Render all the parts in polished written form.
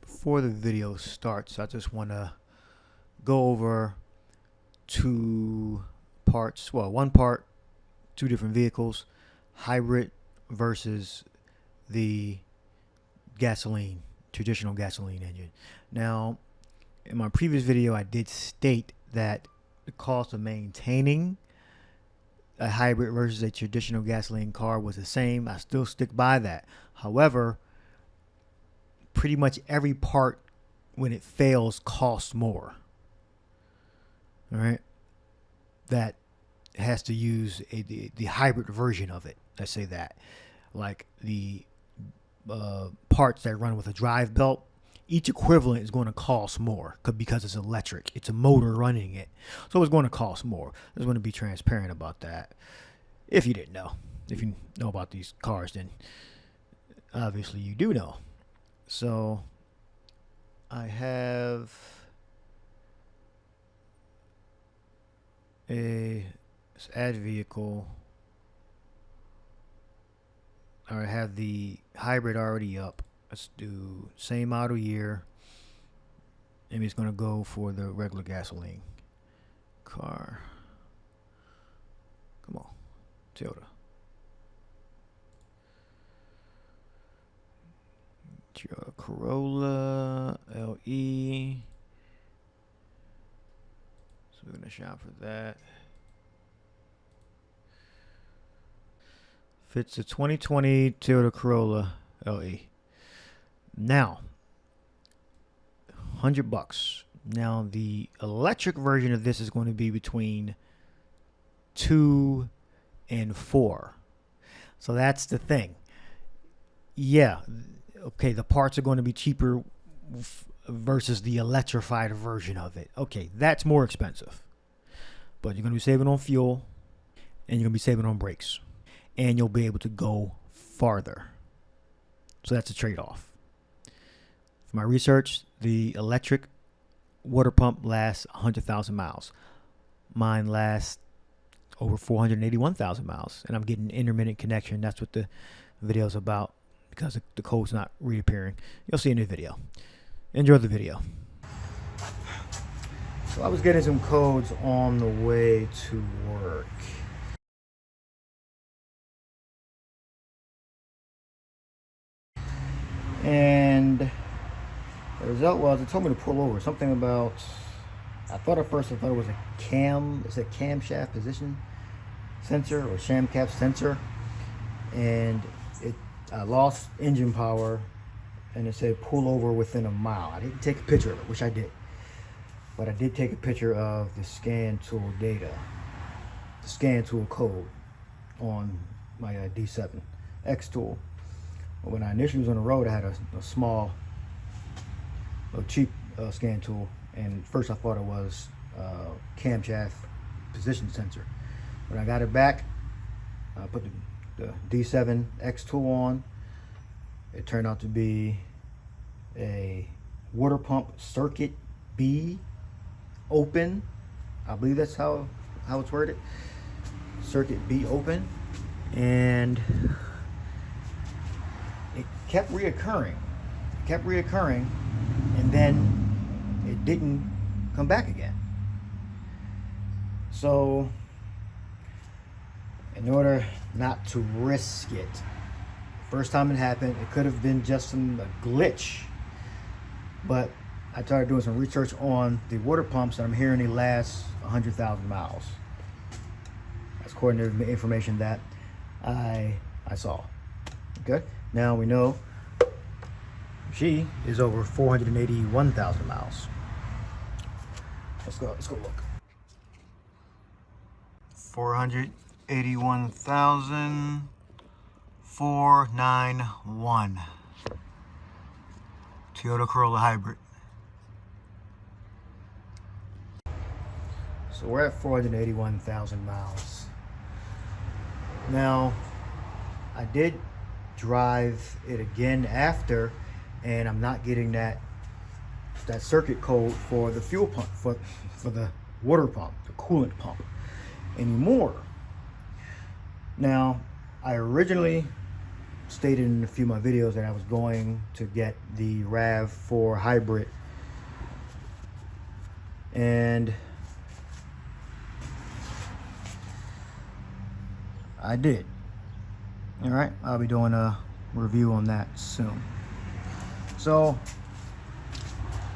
Before the video starts, I just want to go over two parts. Well, one part, two different vehicles, hybrid versus the gasoline, traditional gasoline engine. Now, in my previous video, I did state that the cost of maintaining a hybrid versus a traditional gasoline car was the same. I still stick by that. However, pretty much every part when it fails costs more. All right, that has to use the hybrid version of it. Let's say that, like the parts that run with a drive belt, each equivalent is going to cost more because it's electric. It's a motor running it, so it's going to cost more. I just want to be transparent about that. If you didn't know, if you know about these cars, then obviously you do know. So I have let's add vehicle. I have the hybrid already up. Let's do same model year. And it's going to go for the regular gasoline car. Come on, Toyota. Corolla LE. So we're going to shop for that. Fits a 2020 Toyota Corolla LE. Now, $100. Now, the electric version of this is going to be between 2 and 4. So that's the thing. Yeah, okay, the parts are going to be cheaper versus the electrified version of it. Okay, that's more expensive. But you're going to be saving on fuel, and you're going to be saving on brakes. And you'll be able to go farther. So that's a trade-off. For my research, the electric water pump lasts 100,000 miles. Mine lasts over 481,000 miles. And I'm getting intermittent connection. That's what the video's about, because the code's not reappearing. You'll see in the video. Enjoy the video. So I was getting some codes on the way to work. And the result was it told me to pull over. Something about, I thought it was a camshaft position sensor or camshaft sensor. And I lost engine power, and it said pull over within a mile. I didn't take a picture of it, which I did. But I did take a picture of the scan tool data, the scan tool code on my D7X tool. When I initially was on the road, I had a small, cheap scan tool, and first I thought it was camshaft position sensor. When I got it back, I put the D7X tool on. It turned out to be a water pump circuit B open. I believe that's how it's worded. Circuit B open, and it kept reoccurring, and then it didn't come back again. So in order not to risk it, first time it happened, it could have been just a glitch, but I started doing some research on the water pumps, and I'm hearing they last 100,000 miles. That's according to the information that I saw. Okay, now we know she is over 481,000 miles. Let's go look. 481,491. Toyota Corolla hybrid. So we're at 481,000 miles. Now, I did drive it again after, and I'm not getting that circuit code for the fuel pump, for the water pump, the coolant pump anymore. Now, I originally stated in a few of my videos that I was going to get the RAV4 hybrid, and I did. All right, I'll be doing a review on that soon. So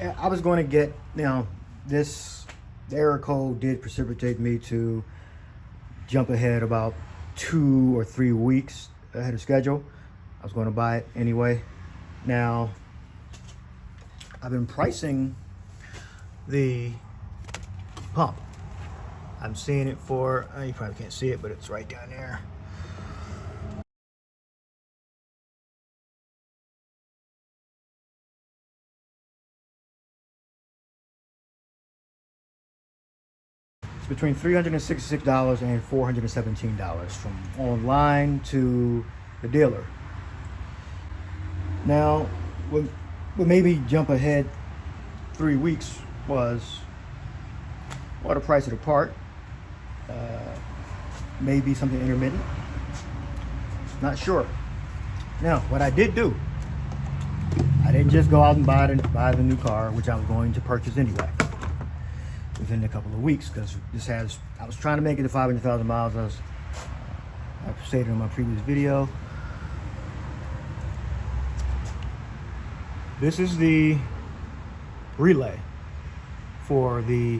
I was going to get, the error code did precipitate me to jump ahead about 2 or 3 weeks ahead of schedule. I was going to buy it anyway. Now, I've been pricing the pump. I'm seeing it for, you probably can't see it, but it's right down there. Between $366 and $417 from online to the dealer. Now, what made me jump ahead 3 weeks was, well, the price of the part, maybe something intermittent, not sure. Now, what I did do, I didn't just go out and buy the new car, which I was going to purchase anyway within a couple of weeks, because I was trying to make it to 500,000 miles, as I stated in my previous video. This is the relay for the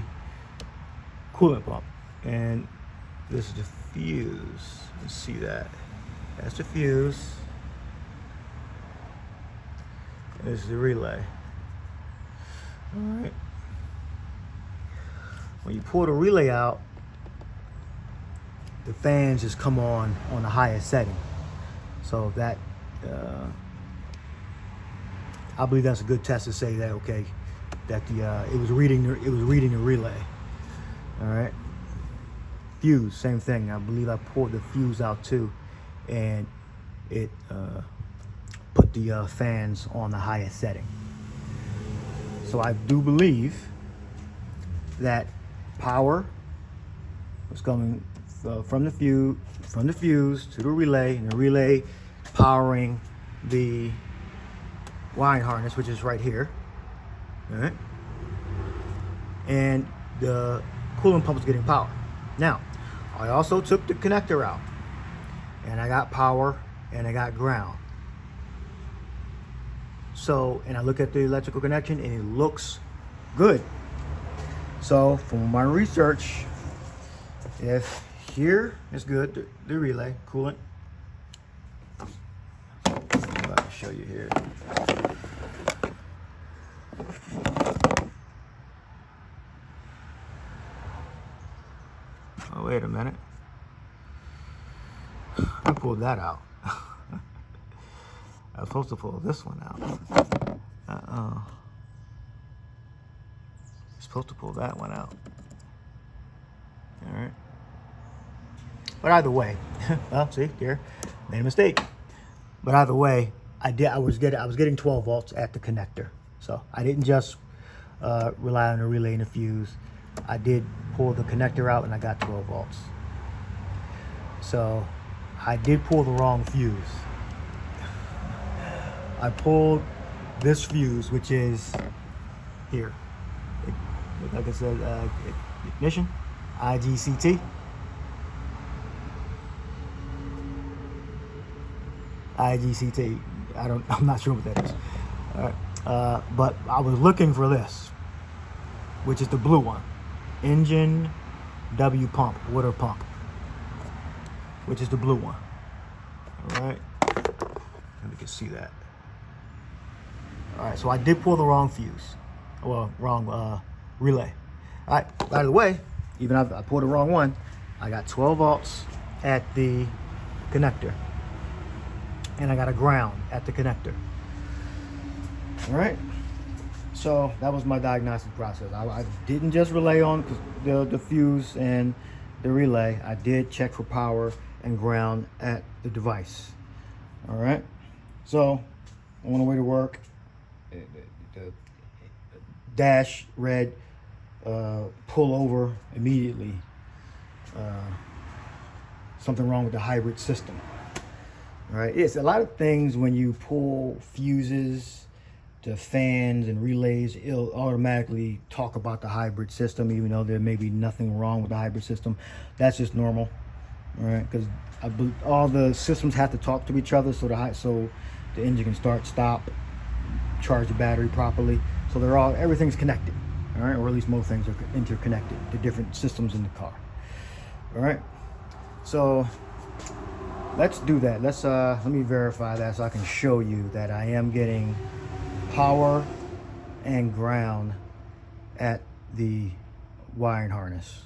coolant pump, and this is the fuse. Let's see that. That's the fuse. This is the relay. All right. When you pull the relay out, the fans just come on the highest setting. So that, I believe that's a good test to say that, okay, that it was reading the relay. All right. Fuse, same thing. I believe I pulled the fuse out too, and it put the fans on the highest setting. So I do believe that power was coming from the fuse to the relay, and the relay powering the wiring harness, which is right here. All right. And the coolant pump is getting power. Now, I also took the connector out, and I got power and I got ground. So, and I look at the electrical connection and it looks good. So from my research, if here is good, the relay coolant. I'll show you here. Oh, wait a minute. I pulled that out. I was supposed to pull this one out. Supposed to pull that one out. All right. But either way, well, see here, made a mistake. But either way, I was getting 12 volts at the connector. So I didn't just rely on the relay and the fuse. I did pull the connector out and I got 12 volts. So I did pull the wrong fuse. I pulled this fuse, which is here. Like I said, ignition, IGCT. IGCT. I'm not sure what that is. All right. But I was looking for this, which is the blue one. Engine W pump, water pump, which is the blue one. All right. And we can see that. All right. So I did pull the wrong fuse. Well, wrong relay. All right, by the way, even if I pulled the wrong one, I got 12 volts at the connector, and I got a ground at the connector. All right, so that was my diagnostic process. I didn't just rely on the fuse and the relay. I did check for power and ground at the device. All right, so on the way to work, the dash read pull over immediately. Something wrong with the hybrid system. right? It's a lot of things when you pull fuses to fans and relays, it'll automatically talk about the hybrid system, even though there may be nothing wrong with the hybrid system. That's just normal, right? Because all the systems have to talk to each other so the engine can start, stop, charge the battery properly. So everything's connected, all right? Or at least most things are interconnected, the different systems in the car, all right? So let's do that. Let me verify that so I can show you that I am getting power and ground at the wiring harness.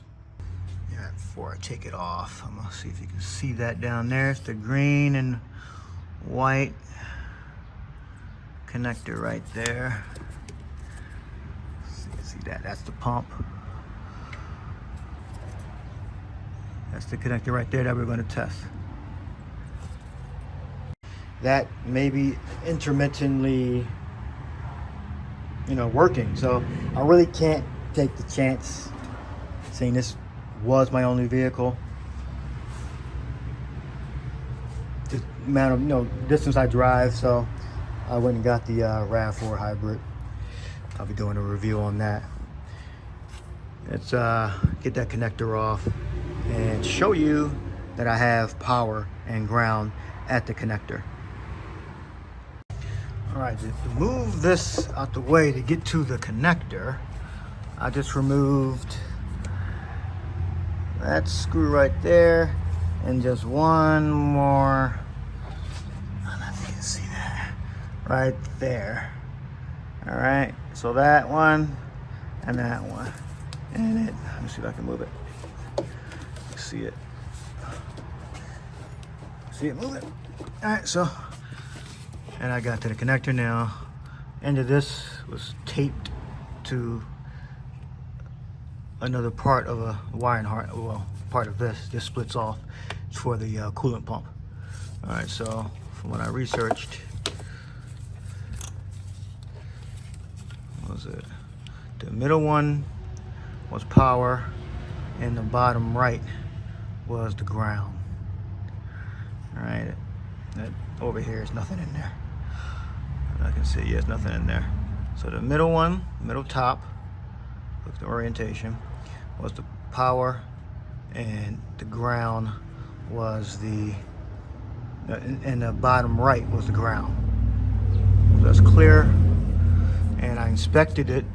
Yeah, before I take it off, I'm gonna see if you can see that down there. It's the green and white connector right there. See that? That's the pump. That's the connector right there that we're going to test. That may be intermittently, working. So I really can't take the chance saying this was my only vehicle. The amount of distance I drive, so I went and got the RAV4 hybrid. I'll be doing a review on that. Let's get that connector off and show you that I have power and ground at the connector. All right, to move this out the way to get to the connector, I just removed that screw right there and just one more, I don't know if you can see that, right there. All right, so that one and that one. And let me see if I can move it. See it. See it move it? All right, so, and I got to the connector now. End of this was taped to another part of a wiring harness. Well, part of this splits off. It's for the coolant pump. All right, so from what I researched, what was it? The middle one was power, and the bottom right was the ground. All right, that over here is nothing in there. I can see, there's nothing in there. So the middle one, middle top, look at the orientation, was the power, and the ground was and the bottom right was the ground. So that's clear. And I inspected it,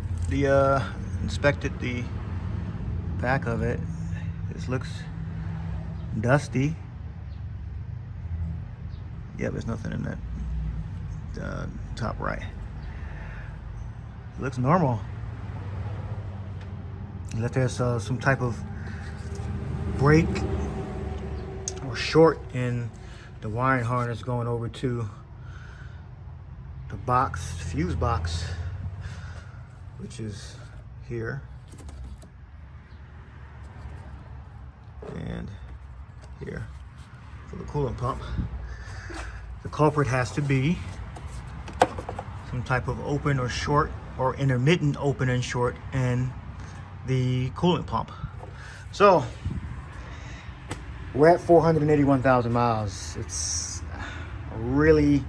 inspected the back of it. This looks dusty. Yeah, there's nothing in that top right. It looks normal. Unless there's some type of break or short in the wiring harness going over to the box, fuse box, which is here and here for the coolant pump. The culprit has to be some type of open or short or intermittent open and short in the coolant pump. So we're at 481,000 miles. It's really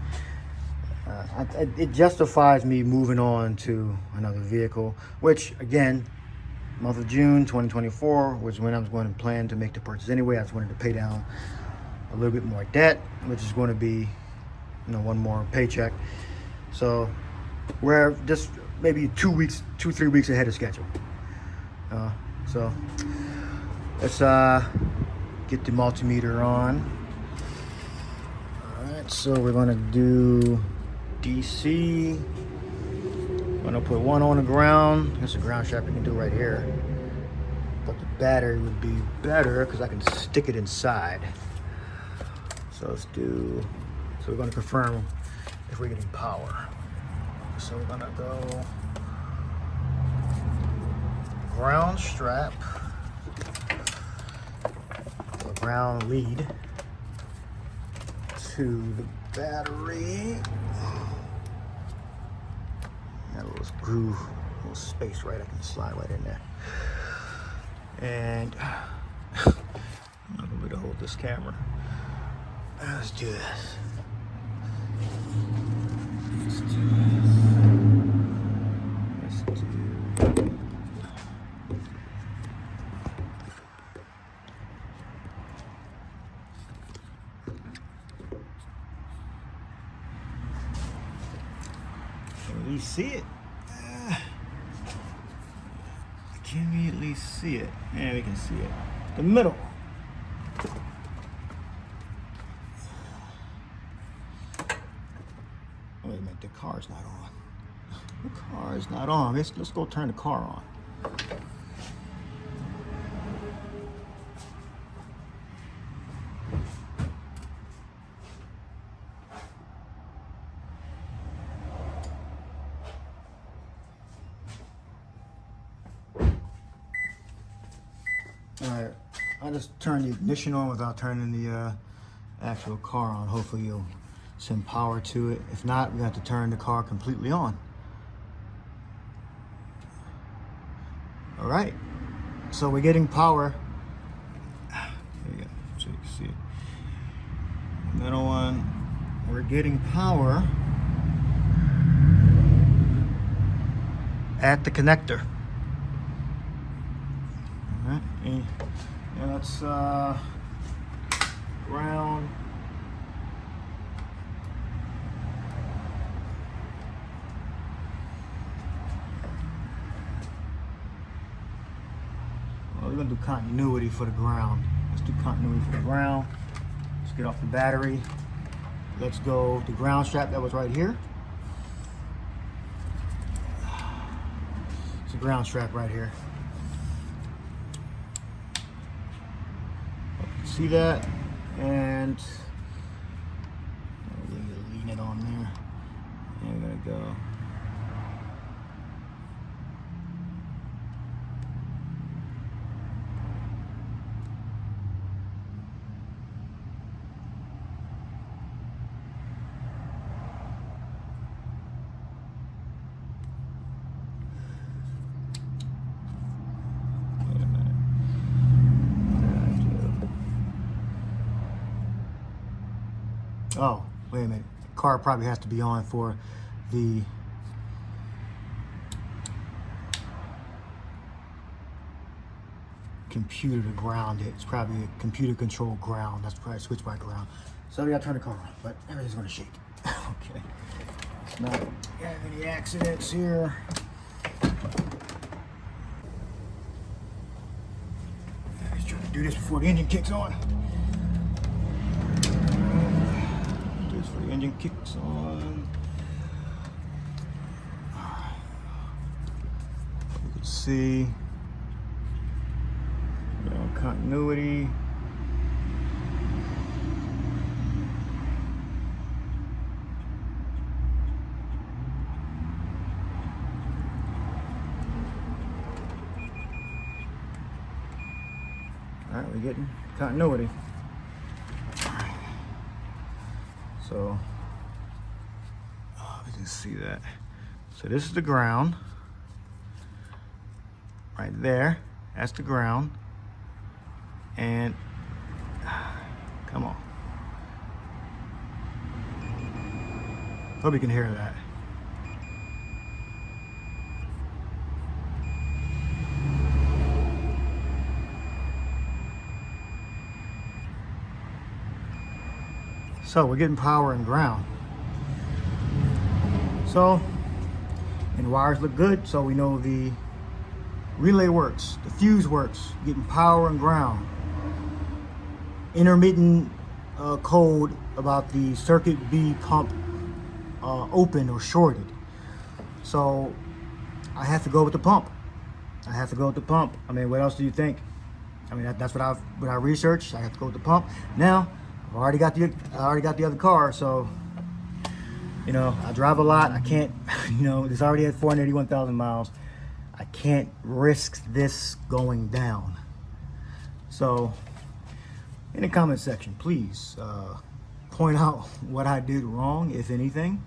it justifies me moving on to another vehicle, which again, month of June 2024 was when I was going to plan to make the purchase anyway. I just wanted to pay down a little bit more debt, which is going to be one more paycheck. So we're just maybe 2 3 weeks ahead of schedule. So let's get the multimeter on. All right, so we're gonna do DC. I'm gonna put one on the ground. There's a ground shaft we can do right here, but the battery would be better because I can stick it inside. So let's do, so we're gonna confirm if we're getting power. So we're gonna go ground strap, the ground lead to the battery. Got a little groove, a little space, right? I can slide right in there. And I'm not gonna be able to hold this camera. Let's do this. Can we see it? Can we at least see it? Yeah, we can see it. The middle. Wait a minute, the car's not on. The car is not on. Let's go turn the car on. Alright, I just turned the ignition on without turning the actual car on. Hopefully you'll send power to it. If not, we have to turn the car completely on. Alright, so we're getting power. There you go, so you can see it. Middle one, we're getting power at the connector. Alright, and that's ground. Well, we're gonna do continuity for the ground. Let's do continuity for the ground. Let's get off the battery. Let's go the ground strap that was right here. It's a ground strap right here. See that? And we're gonna lean it on there. And we're gonna go. Oh, wait a minute. The car probably has to be on for the computer to ground it. It's probably a computer controlled ground. That's probably switched by ground. So we gotta turn the car on, but everything's gonna shake. Okay. Let's not have any accidents here. Let's try to do this before the engine kicks on. For the engine kicks on. You can see continuity. All right, we're getting continuity. So, you can see that. So this is the ground. Right there, that's the ground. And, come on. Hope you can hear that. So we're getting power and ground. So, and the wires look good, so we know the relay works, the fuse works, getting power and ground. Intermittent code about the circuit B pump open or shorted. So I have to go with the pump. I have to go with the pump. I mean, what else do you think? I mean, that's what I researched. I have to go with the pump. Now, I already got the other car, so you know, I drive a lot. I can't, you know, it's already at 481,000 miles. I can't risk this going down. So, in the comment section, please point out what I did wrong, if anything,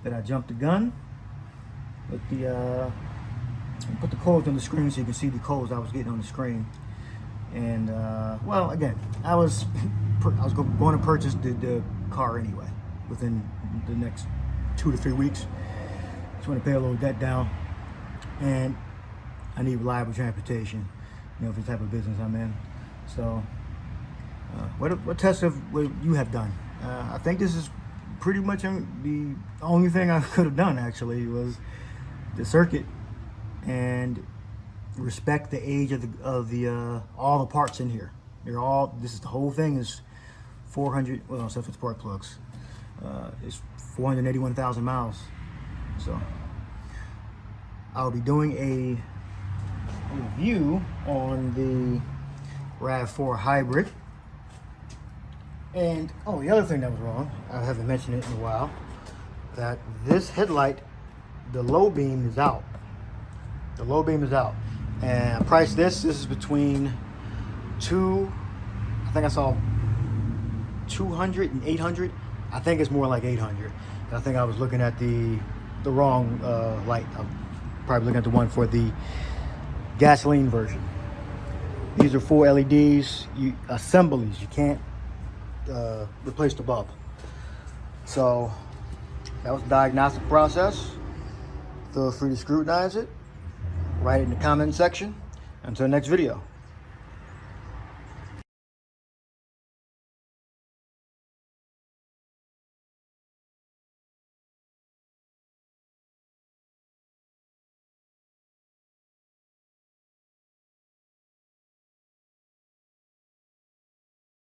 that I jumped the gun. With the put the codes on the screen so you can see the codes I was getting on the screen. And well, again, I was going to purchase the car anyway within the next 2 to 3 weeks. Just want to pay a little debt down, and I need reliable transportation, you know, for the type of business I'm in. So what tests have you have done? I think this is pretty much the only thing I could have done actually was the circuit and respect the age of the all the parts in here. They're all, the whole thing is 400, well, except for the spark plugs, it's 481,000 miles. So I'll be doing a review on the RAV4 hybrid. And oh, the other thing that was wrong, I haven't mentioned it in a while, that this headlight, the low beam is out. The low beam is out. And I priced this is between I think I saw 200 and 800. I think it's more like 800. I think I was looking at the wrong light. I'm probably looking at the one for the gasoline version. These are 4 LEDs, assemblies. You can't replace the bulb. So that was the diagnostic process. Feel free to scrutinize it. Write it in the comment section. Until next video.